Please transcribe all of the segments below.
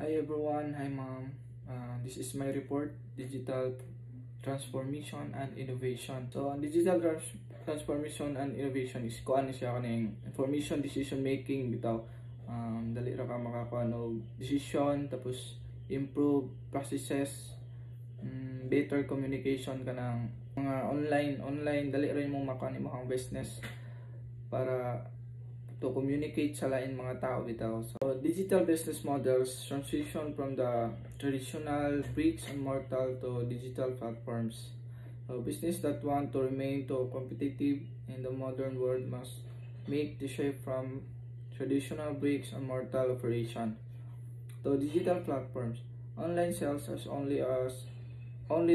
Hi everyone, hi ma'am. This is my report, Digital Transformation and Innovation. So, ang Transformation and Innovation is kuan siya kaning information decision making bitaw. Dali ra ka makakuha og decision, tapos improve processes, better communication kanang mga online dali ra imong makuha imong business para to communicate sa lain mga tao bitaw. So, digital business models transition from the traditional bricks and mortar to digital platforms. So, business that want to remain to competitive in the modern world must make the shift from traditional bricks and mortar operation to digital platforms. Online sales is only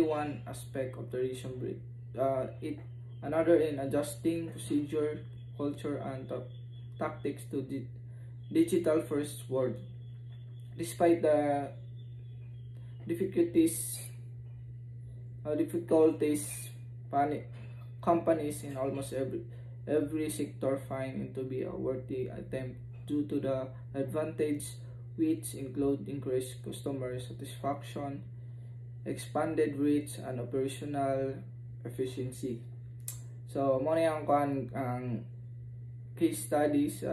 one aspect of traditional brick. Another in adjusting procedure, culture, and tactics to the digital first world. Despite the difficulties companies in almost every sector find it to be a worthy attempt due to the advantage, which include increased customer satisfaction, expanded reach, and operational efficiency. So mo na ang case studies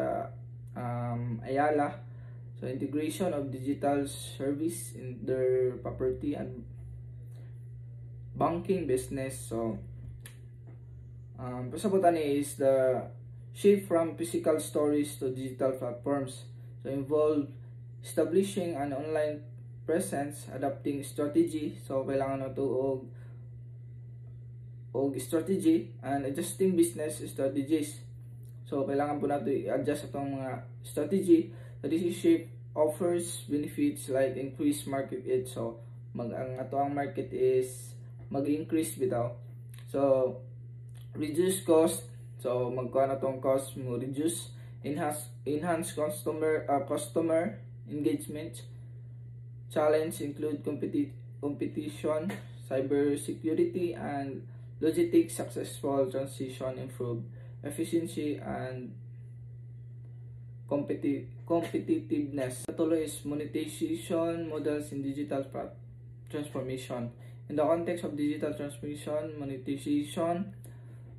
Ayala. So integration of digital service in their property and banking business. So pasabutan is the shift from physical stores to digital platforms. So involve establishing an online presence, adapting strategy. So kailangan na to og strategy and adjusting business strategies. So, kailangan po natin i-adjust itong mga strategy. So, this shape offers benefits like increased market edge. So, ang market is mag-increase bitaw. So, reduce cost. So, magkuha na itong cost mo reduce. Enhance customer engagement. Challenge include competition, cyber security, and logistics. Successful transition improve efficiency and competitiveness. Patuloy is monetization models in digital transformation. In the context of digital transformation, monetization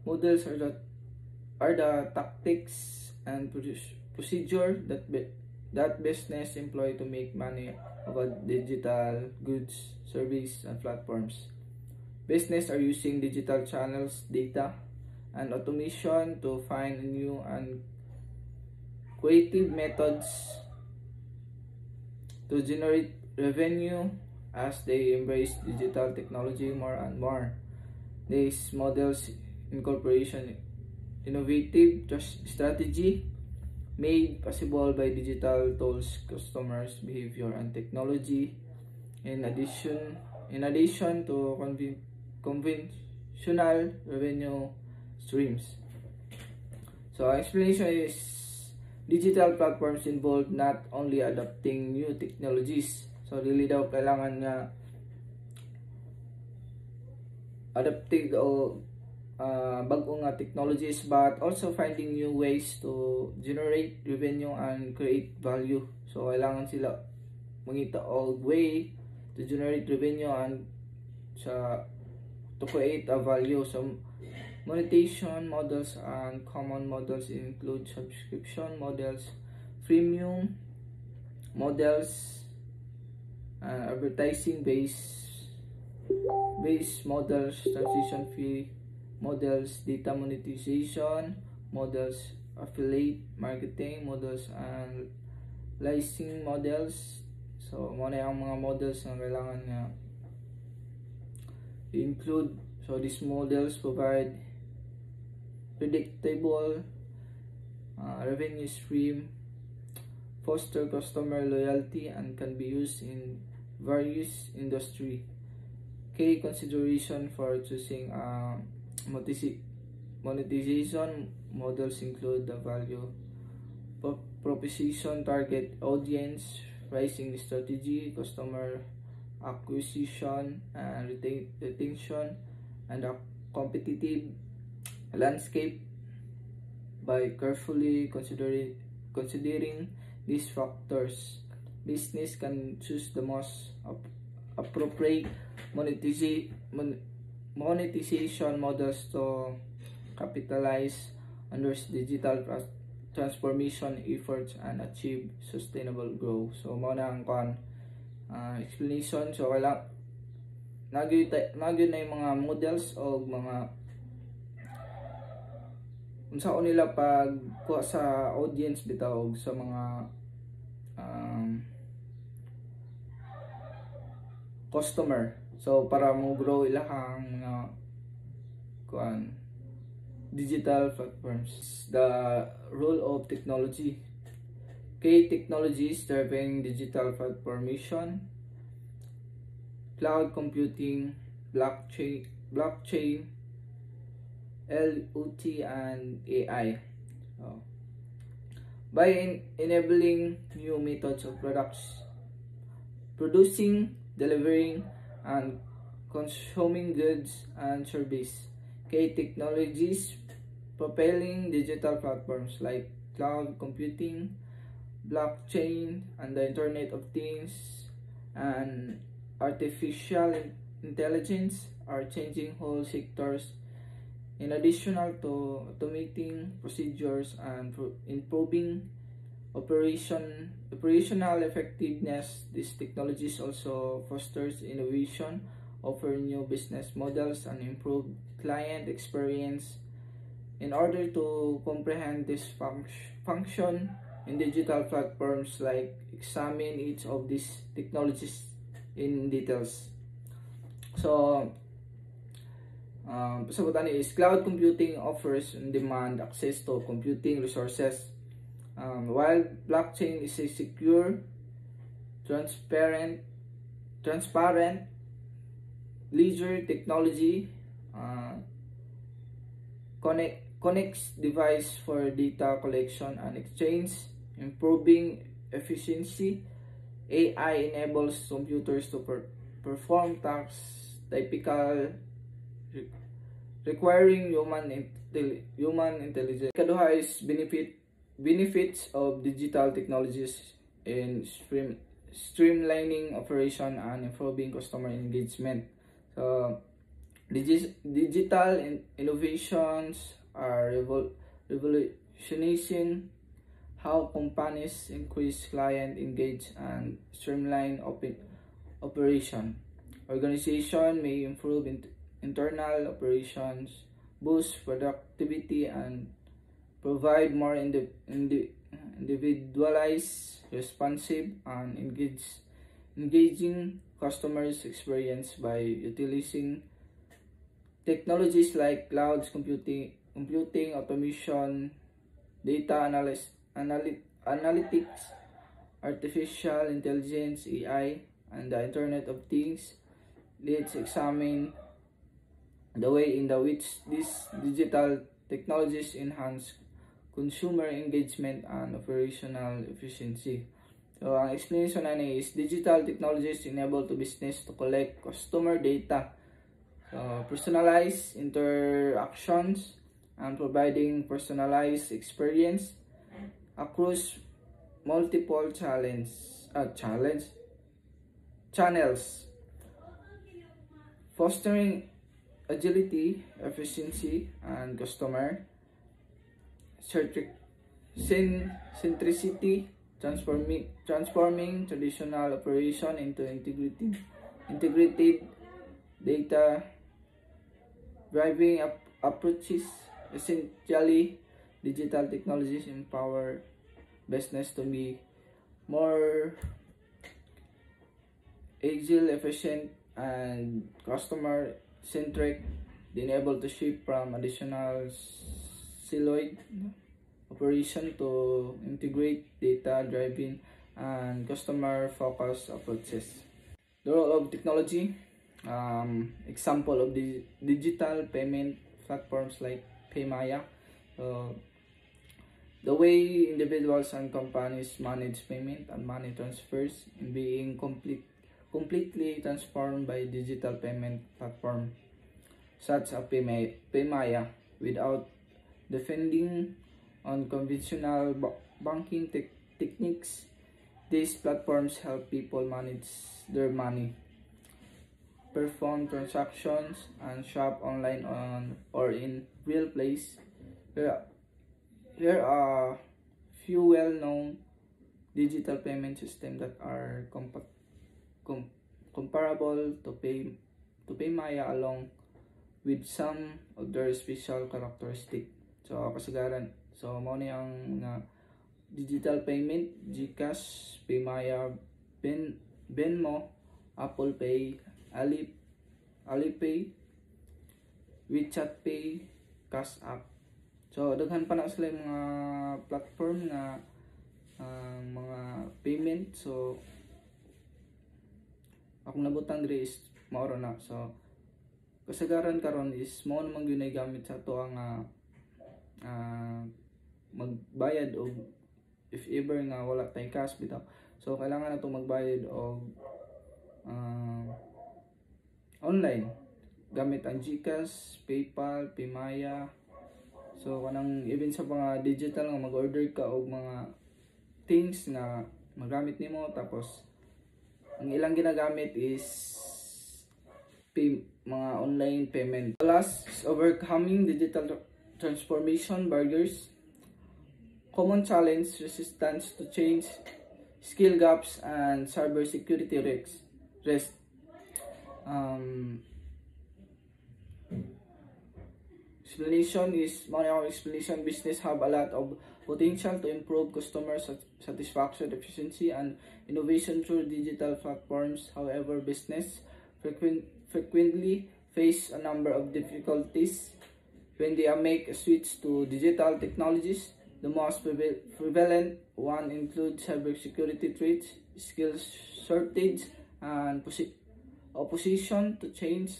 models are the tactics and procedure that business employ to make money about digital goods, service, and platforms. Business are using digital channels, data, and automation to find new and creative methods to generate revenue as they embrace digital technology more and more. These models incorporation innovative strategy made possible by digital tools, customers, behavior, and technology. In addition to conventional revenue streams. So explanation is digital platforms involve not only adopting new technologies. So really daw kailangan nga adapting o bago nga technologies, but also finding new ways to generate revenue and create value. So kailangan sila mangita og way to generate revenue and to create a value. So monetization models and common models include subscription models, freemium models, advertising based models, transition fee models, data monetization models, affiliate marketing models, and licensing models. So muna ang mga models na kailangan nga include. So these models provide predictable revenue stream, foster customer loyalty, and can be used in various industry. Key consideration for choosing monetization models include the value proposition, target audience, pricing strategy, customer acquisition and retention, and a competitive landscape. By carefully considering these factors, business can choose the most appropriate monetization models to capitalize on those digital transformation efforts and achieve sustainable growth. So mao na ang explanation. So nagyud na yung mga models o mga unsaon nila pag kuha sa audience bitaw sa mga customer. So para mo grow ilahang mga digital platforms. The role of technology. Technologies driving digital transformation, cloud computing, blockchain, LOT, and AI. By enabling new methods of producing, delivering, and consuming goods and service. Technologies propelling digital platforms like cloud computing, blockchain, and the Internet of Things, and artificial intelligence are changing whole sectors. In addition to automating procedures and improving operational effectiveness, these technologies also fosters innovation, offer new business models, and improve client experience. In order to comprehend this function in digital platforms, like examine each of these technologies in details. So pasabutan is cloud computing offers on-demand access to computing resources, while blockchain is a secure, transparent ledger technology. Connects device for data collection and exchange, improving efficiency. AI enables computers to perform tasks typical requiring human intelligence. Ikaduha is benefits of digital technologies in streamlining operation and improving customer engagement. So digital innovations are revolutionizing how companies increase client engage and streamline operation. Organization may improve internal operations, boost productivity, and provide more individualized, responsive, and engaging customers' experience by utilizing technologies like cloud computing, automation, data analytics, artificial intelligence, AI, and the Internet of Things. Let's examine the way in which these digital technologies enhance consumer engagement and operational efficiency. So, ang explanation na is digital technologies enable to business to collect customer data, personalized interactions, and providing personalized experience across multiple channels, fostering agility, efficiency, and customer centricity, transforming traditional operation into integrated data driving approaches. Essentially, digital technologies empower business to be more agile, efficient, and customer centric, being able to shift from additional siloed operation to integrate data driving and customer focused approaches. The role of technology, example of the digital payment platforms like PayMaya. The way individuals and companies manage payment and money transfers in being completely transformed by digital payment platform such as PayMaya without depending on conventional banking techniques. These platforms help people manage their money, perform transactions, and shop online on or in real place. Here, here are few well-known digital payment systems that are com- comparable to PayMaya, along with some of their special characteristic. So kasagaran, so mao ni ang mga digital payment: GCash, PayMaya, Venmo, Apple Pay, Alipay, WeChat Pay, Cash App. So daghan pa na sila yung mga platform na mga payment. So akong nabutang diri is maoro na. So kasagaran karon is mao namang gyud gamit sa ato ang magbayad, o if ever nga wala tay cash bitaw, so kailangan nato magbayad og online gamit ang GCash, PayPal, PayMaya. So kanang even sa mga digital nga mag-order ka og mga things na magamit nimo, tapos ang ilang ginagamit is mga online payment. The last is overcoming digital transformation barriers. Common challenge: resistance to change, skill gaps, and cybersecurity risks. Explanation: business have a lot of potential to improve customer satisfaction, efficiency, and innovation through digital platforms. However, business frequently face a number of difficulties when they make a switch to digital technologies. The most prevalent one includes cybersecurity threats, skills shortage, and opposition to change.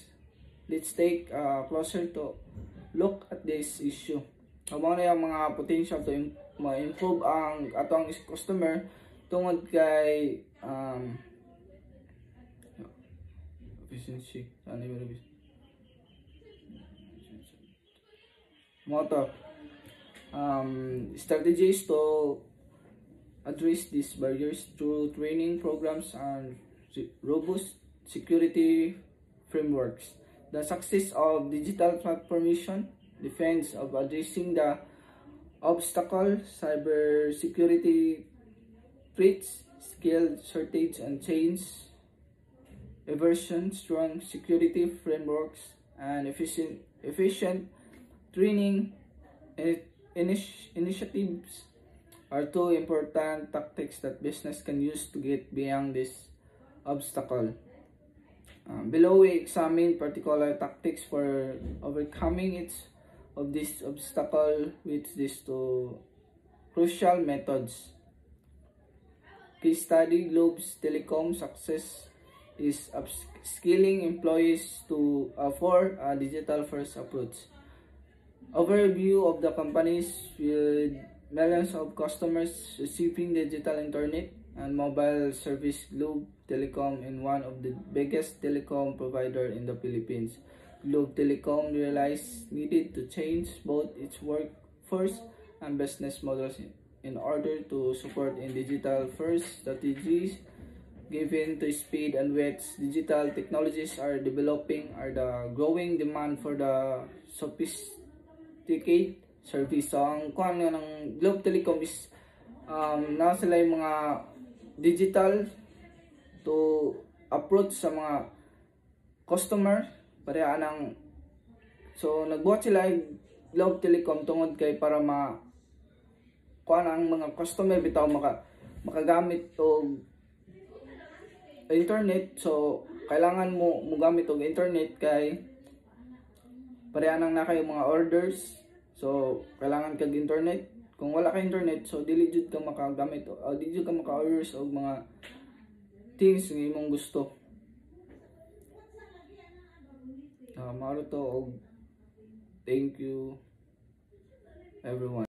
Let's take a closer look at this issue. Amo na yung mga potential to ma-improve ang atong customer tungod kay efficiency. Moto strategies to address these barriers through training programs and robust security frameworks. The success of digital transformation depends on addressing the obstacle: cybersecurity threats, skill shortage and change aversion. Strong security frameworks and efficient training initiatives are two important tactics that business can use to get beyond this obstacle. Below we examine particular tactics for overcoming this obstacle, with these two crucial methods. Case study: Globe's telecom success is upskilling employees for a digital first approach. Overview of the companies with millions of customers receiving digital internet and mobile service. Globe Telecom is one of the biggest telecom provider in the Philippines. Globe Telecom realized needed to change both its workforce and business models in order to support in digital first strategies. Given the speed and which digital technologies are developing, are the growing demand for the sophisticated service. So ang kuan nga ng Globe Telecom is na sila yung mga digital to approach sa mga customer pareha nang. So nagbuhat sila Globe Telecom tungod kay para kuan ang mga customer bitaw makagamit og internet. So kailangan mo gamit og internet kay pareha nang na kayo mga orders. So kailangan kag internet. Kung wala ka internet, so dili jud ka makagamit o dili jud ka maka-orders og mga things nga imong gusto. Maro to, og thank you everyone.